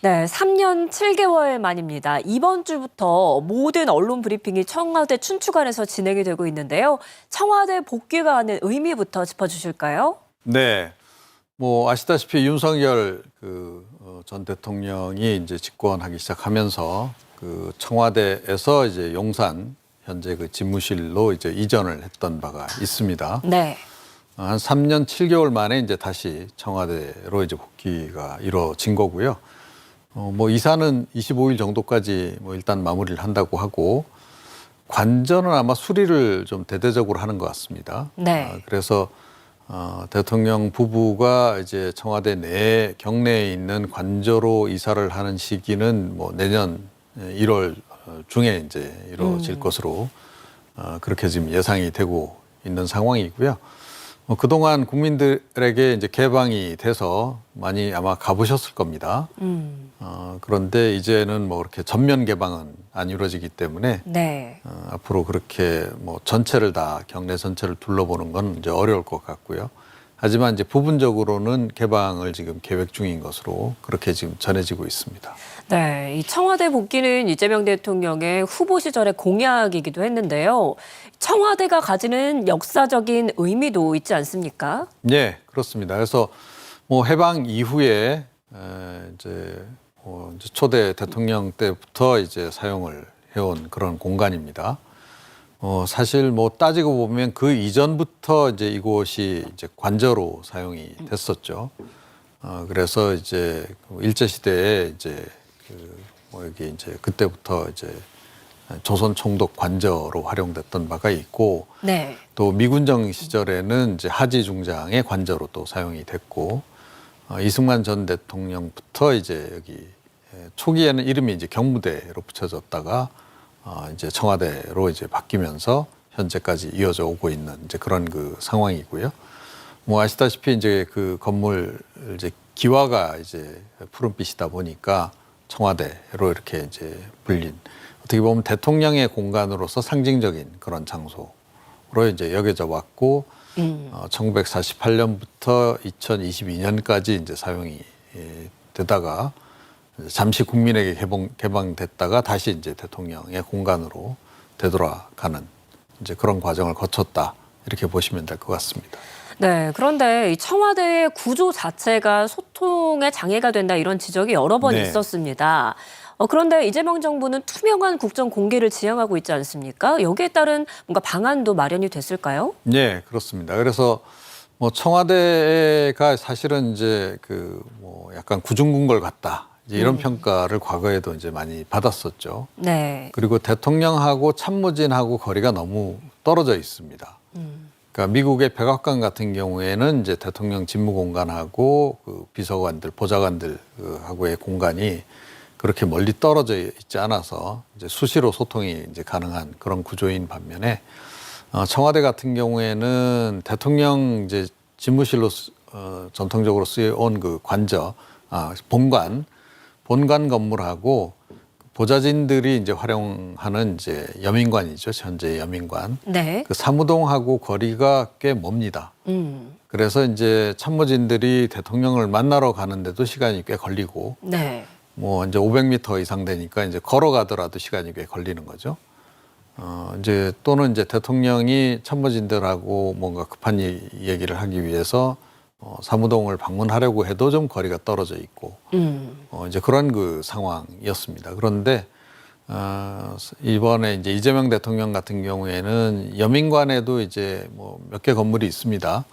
네, 3년 7개월 만입니다. 이번 주부터 모든 언론 브리핑이 청와대 춘추관에서 진행이 되고 있는데요. 청와대 복귀가 하는 의미부터 짚어주실까요? 네, 뭐 아시다시피 윤석열 전 대통령이 이제 집권하기 시작하면서 그 청와대에서 이제 용산 현재 그 집무실로 이제 이전을 했던 바가 있습니다. 네. 한 3년 7개월 만에 이제 다시 청와대로 이제 복귀가 이루어진 거고요. 뭐 이사는 25일 정도까지 뭐 일단 마무리를 한다고 하고 관전은 아마 수리를 좀 대대적으로 하는 것 같습니다. 네. 그래서 대통령 부부가 이제 청와대 경내에 있는 관저로 이사를 하는 시기는 뭐 내년 1월 중에 이제 이루어질 것으로 그렇게 지금 예상이 되고 있는 상황이고요. 그동안 국민들에게 이제 개방이 돼서 많이 아마 가보셨을 겁니다. 그런데 이제는 뭐 그렇게 전면 개방은 안 이루어지기 때문에 네. 앞으로 그렇게 뭐 경내 전체를 둘러보는 건 이제 어려울 것 같고요. 하지만 이제 부분적으로는 개방을 지금 계획 중인 것으로 그렇게 지금 전해지고 있습니다. 네, 이 청와대 복귀는 이재명 대통령의 후보 시절의 공약이기도 했는데요. 청와대가 가지는 역사적인 의미도 있지 않습니까? 네, 그렇습니다. 그래서 뭐 해방 이후에 이제 초대 대통령 때부터 이제 사용을 해온 그런 공간입니다. 사실 뭐 따지고 보면 그 이전부터 이제 이곳이 이제 관저로 사용이 됐었죠. 그래서 이제 일제 시대에 이제 여기 이제 그때부터 이제 조선 총독 관저로 활용됐던 바가 있고, 네. 또 미군정 시절에는 이제 하지 중장의 관저로 또 사용이 됐고, 이승만 전 대통령부터 이제 여기 초기에는 이름이 이제 경무대로 붙여졌다가 이제 청와대로 이제 바뀌면서 현재까지 이어져 오고 있는 이제 그런 그 상황이고요. 뭐 아시다시피 이제 그 건물 이제 기와가 이제 푸른빛이다 보니까 청와대로 이렇게 이제 불린, 어떻게 보면 대통령의 공간으로서 상징적인 그런 장소로 이제 여겨져 왔고, 1948년부터 2022년까지 이제 사용이 되다가 잠시 국민에게 개방됐다가 다시 이제 대통령의 공간으로 되돌아가는 이제 그런 과정을 거쳤다, 이렇게 보시면 될 것 같습니다. 네, 그런데 이 청와대의 구조 자체가 소통에 장애가 된다, 이런 지적이 여러 번 네. 있었습니다. 그런데 이재명 정부는 투명한 국정 공개를 지향하고 있지 않습니까? 여기에 따른 뭔가 방안도 마련이 됐을까요? 네, 그렇습니다. 그래서 뭐 청와대가 사실은 이제 그 뭐 약간 구중군 걸 같다, 이제 이런 평가를 과거에도 이제 많이 받았었죠. 네. 그리고 대통령하고 참모진하고 거리가 너무 떨어져 있습니다. 그러니까 미국의 백악관 같은 경우에는 이제 대통령 집무 공간하고 그 비서관들, 보좌관들하고의 공간이 그렇게 멀리 떨어져 있지 않아서 이제 수시로 소통이 이제 가능한 그런 구조인 반면에, 청와대 같은 경우에는 대통령 이제 집무실로 전통적으로 쓰여온 그 본관 건물하고 보좌진들이 이제 활용하는 이제 여민관이죠. 현재 여민관. 네. 그 사무동하고 거리가 꽤 멉니다. 그래서 이제 참모진들이 대통령을 만나러 가는데도 시간이 꽤 걸리고, 네. 뭐 이제 500m 이상 되니까 이제 걸어가더라도 시간이 꽤 걸리는 거죠. 이제 또는 이제 대통령이 참모진들하고 뭔가 급한 얘기를 하기 위해서 사무동을 방문하려고 해도 좀 거리가 떨어져 있고, 이제 그런 그 상황이었습니다. 그런데 이번에 이제 이재명 대통령 같은 경우에는 여민관에도 이제 뭐 몇 개 건물이 있습니다.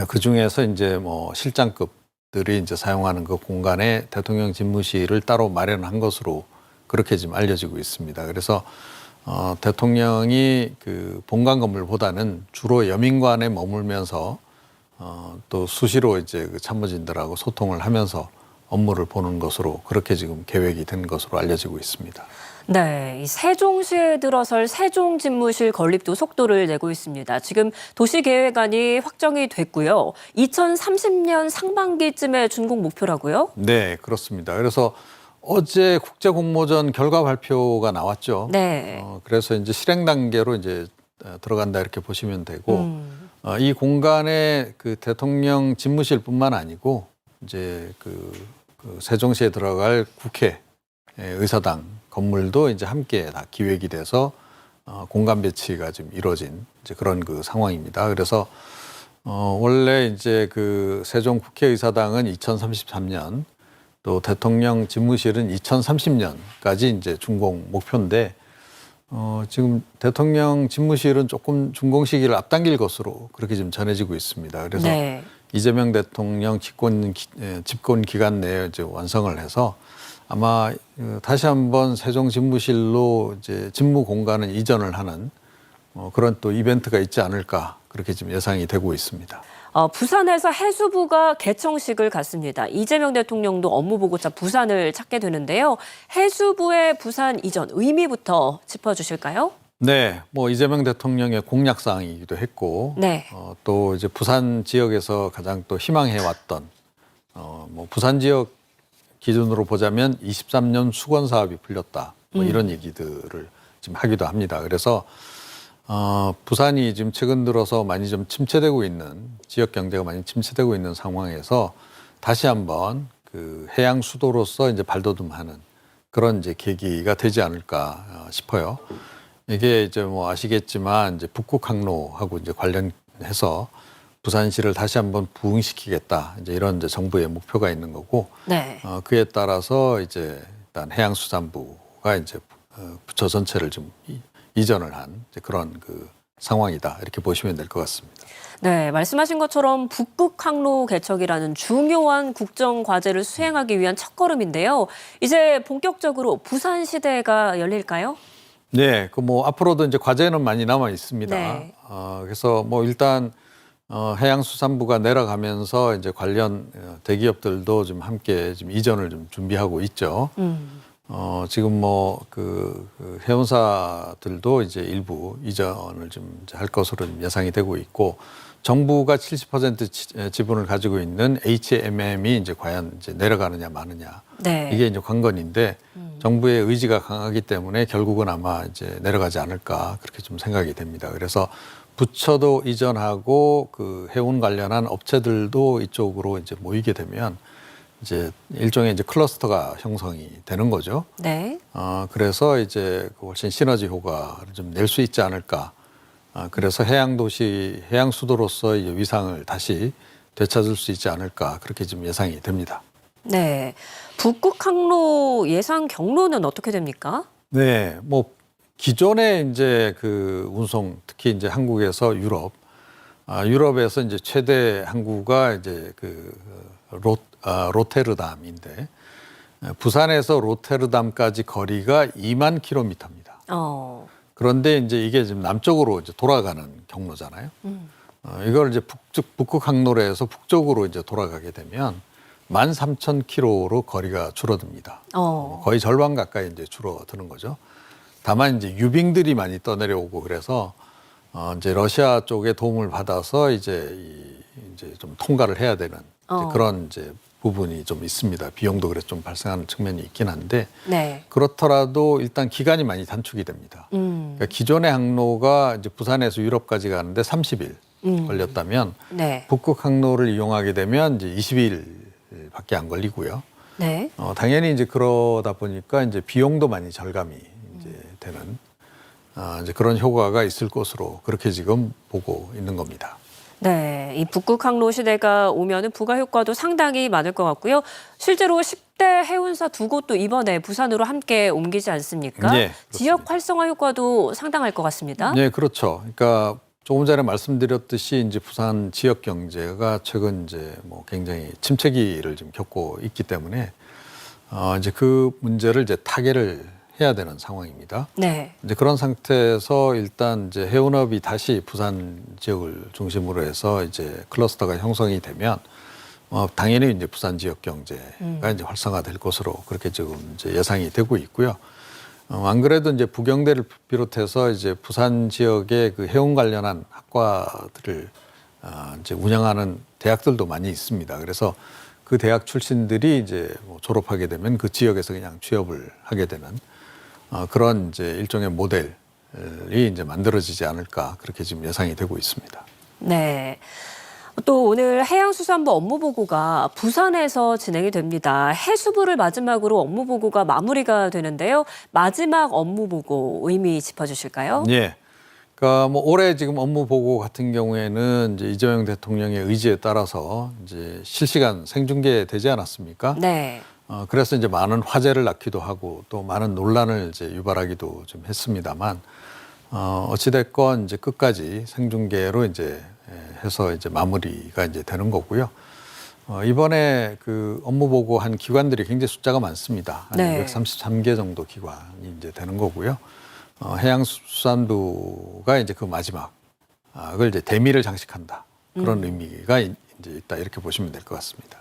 그 중에서 이제 뭐 실장급들이 이제 사용하는 그 공간에 대통령 집무실을 따로 마련한 것으로 그렇게 지금 알려지고 있습니다. 그래서 대통령이 그 본관 건물보다는 주로 여민관에 머물면서 또 수시로 이제 그 참모진들하고 소통을 하면서 업무를 보는 것으로 그렇게 지금 계획이 된 것으로 알려지고 있습니다. 네, 이 세종시에 들어설 세종집무실 건립도 속도를 내고 있습니다. 지금 도시계획안이 확정이 됐고요. 2030년 상반기쯤에 준공 목표라고요? 네, 그렇습니다. 그래서 어제 국제공모전 결과 발표가 나왔죠. 네. 그래서 이제 실행 단계로 이제 들어간다, 이렇게 보시면 되고, 이 공간에 그 대통령 집무실뿐만 아니고 이제 그 그 세종시에 들어갈 국회 의사당 건물도 이제 함께 다 기획이 돼서 공간 배치가 지금 이루어진 이제 그런 그 상황입니다. 그래서 원래 이제 그 세종 국회의사당은 2033년 또 대통령 집무실은 2030년까지 이제 준공 목표인데 지금 대통령 집무실은 조금 준공 시기를 앞당길 것으로 그렇게 지금 전해지고 있습니다. 그래서 네. 이재명 대통령 집권 기간 내에 이제 완성을 해서 아마 다시 한번 세종 집무실로 이제 집무 공간을 이전을 하는 그런 또 이벤트가 있지 않을까 그렇게 지금 예상이 되고 있습니다. 부산에서 해수부가 개청식을 갖습니다. 이재명 대통령도 업무보고자 부산을 찾게 되는데요. 해수부의 부산 이전 의미부터 짚어주실까요? 네, 뭐 이재명 대통령의 공약 사항이기도 했고, 네. 또 이제 부산 지역에서 가장 또 희망해 왔던 뭐 부산 지역 기준으로 보자면 23년 수건 사업이 풀렸다, 뭐 이런 얘기들을 지금 하기도 합니다. 그래서 부산이 지금 최근 들어서 많이 좀 침체되고 있는 지역 경제가 많이 침체되고 있는 상황에서 다시 한번 그 해양 수도로서 이제 발돋움하는 그런 이제 계기가 되지 않을까 싶어요. 이게 이제 뭐 아시겠지만 이제 북극 항로하고 이제 관련해서 부산시를 다시 한번 부흥시키겠다 이제 이런 이제 정부의 목표가 있는 거고, 네. 그에 따라서 이제 일단 해양수산부가 이제 부처 전체를 좀 이전을 한 이제 그런 그 상황이다 이렇게 보시면 될 것 같습니다. 네, 말씀하신 것처럼 북극 항로 개척이라는 중요한 국정 과제를 수행하기 위한 첫걸음인데요. 이제 본격적으로 부산 시대가 열릴까요? 네, 그 뭐 앞으로도 이제 과제는 많이 남아 있습니다. 네. 그래서 뭐 일단 해양수산부가 내려가면서 이제 관련 대기업들도 좀 함께 좀 이전을 좀 준비하고 있죠. 지금 뭐 그 해운사들도 이제 일부 이전을 좀 할 것으로 예상이 되고 있고, 정부가 70% 지분을 가지고 있는 HMM이 이제 과연 이제 내려가느냐 마느냐, 네. 이게 이제 관건인데 정부의 의지가 강하기 때문에 결국은 아마 이제 내려가지 않을까 그렇게 좀 생각이 됩니다. 그래서 부처도 이전하고 그 해운 관련한 업체들도 이쪽으로 이제 모이게 되면 이제 일종의 이제 클러스터가 형성이 되는 거죠. 네. 그래서 이제 훨씬 시너지 효과를 좀 낼 수 있지 않을까. 그래서 해양도시, 해양수도로서의 위상을 다시 되찾을 수 있지 않을까 그렇게 지금 예상이 됩니다. 네. 북극 항로 예상 경로는 어떻게 됩니까? 네, 뭐 기존에 이제 그 운송, 특히 이제 한국에서 유럽에서 이제 최대 항구가 이제 그 로테르담인데, 부산에서 로테르담까지 거리가 2만 킬로미터입니다. 그런데 이제 이게 지금 남쪽으로 이제 돌아가는 경로잖아요. 이걸 이제 북극 항로로 해서 북쪽으로 이제 돌아가게 되면 13,000km로 거리가 줄어듭니다. 거의 절반 가까이 이제 줄어드는 거죠. 다만 이제 유빙들이 많이 떠내려오고 그래서 이제 러시아 쪽의 도움을 받아서 이제 좀 통과를 해야 되는 이제 그런 이제 부분이 좀 있습니다. 비용도 그래서 좀 발생하는 측면이 있긴 한데, 네. 그렇더라도 일단 기간이 많이 단축이 됩니다. 그러니까 기존의 항로가 이제 부산에서 유럽까지 가는데 30일 걸렸다면, 네. 북극 항로를 이용하게 되면 이제 20일밖에 안 걸리고요. 네. 당연히 이제 그러다 보니까 이제 비용도 많이 절감이 이제 되는 이제 그런 효과가 있을 것으로 그렇게 지금 보고 있는 겁니다. 네, 이 북극 항로 시대가 오면은 부가 효과도 상당히 많을 것 같고요. 실제로 10대 해운사 두 곳도 이번에 부산으로 함께 옮기지 않습니까? 네, 지역 활성화 효과도 상당할 것 같습니다. 네, 그렇죠. 그러니까 조금 전에 말씀드렸듯이 이제 부산 지역 경제가 최근 이제 뭐 굉장히 침체기를 지금 겪고 있기 때문에 이제 그 문제를 이제 타개를 해야 되는 상황입니다. 네. 이제 그런 상태에서 일단 이제 해운업이 다시 부산 지역을 중심으로 해서 이제 클러스터가 형성이 되면 당연히 이제 부산 지역 경제가 이제 활성화될 것으로 그렇게 지금 이제 예상이 되고 있고요. 안 그래도 이제 부경대를 비롯해서 이제 부산 지역의 그 해운 관련한 학과들을 이제 운영하는 대학들도 많이 있습니다. 그래서 그 대학 출신들이 이제 뭐 졸업하게 되면 그 지역에서 그냥 취업을 하게 되는 그런 이제 일종의 모델이 이제 만들어지지 않을까 그렇게 지금 예상이 되고 있습니다. 네. 또 오늘 해양수산부 업무보고가 부산에서 진행이 됩니다. 해수부를 마지막으로 업무보고가 마무리가 되는데요. 마지막 업무보고 의미 짚어주실까요? 예. 그러니까 뭐 올해 지금 업무 보고 같은 경우에는 이제 이재명 대통령의 의지에 따라서 이제 실시간 생중계되지 않았습니까? 네. 그래서 이제 많은 화제를 낳기도 하고 또 많은 논란을 이제 유발하기도 좀 했습니다만 어찌됐건 이제 끝까지 생중계로 이제 해서 이제 마무리가 이제 되는 거고요. 이번에 그 업무 보고한 기관들이 굉장히 숫자가 많습니다. 한 네. 133개 정도 기관이 이제 되는 거고요. 해양수산부가 이제 그 마지막 그걸 이제 대미를 장식한다. 그런 의미가 이제 있다 이렇게 보시면 될 것 같습니다.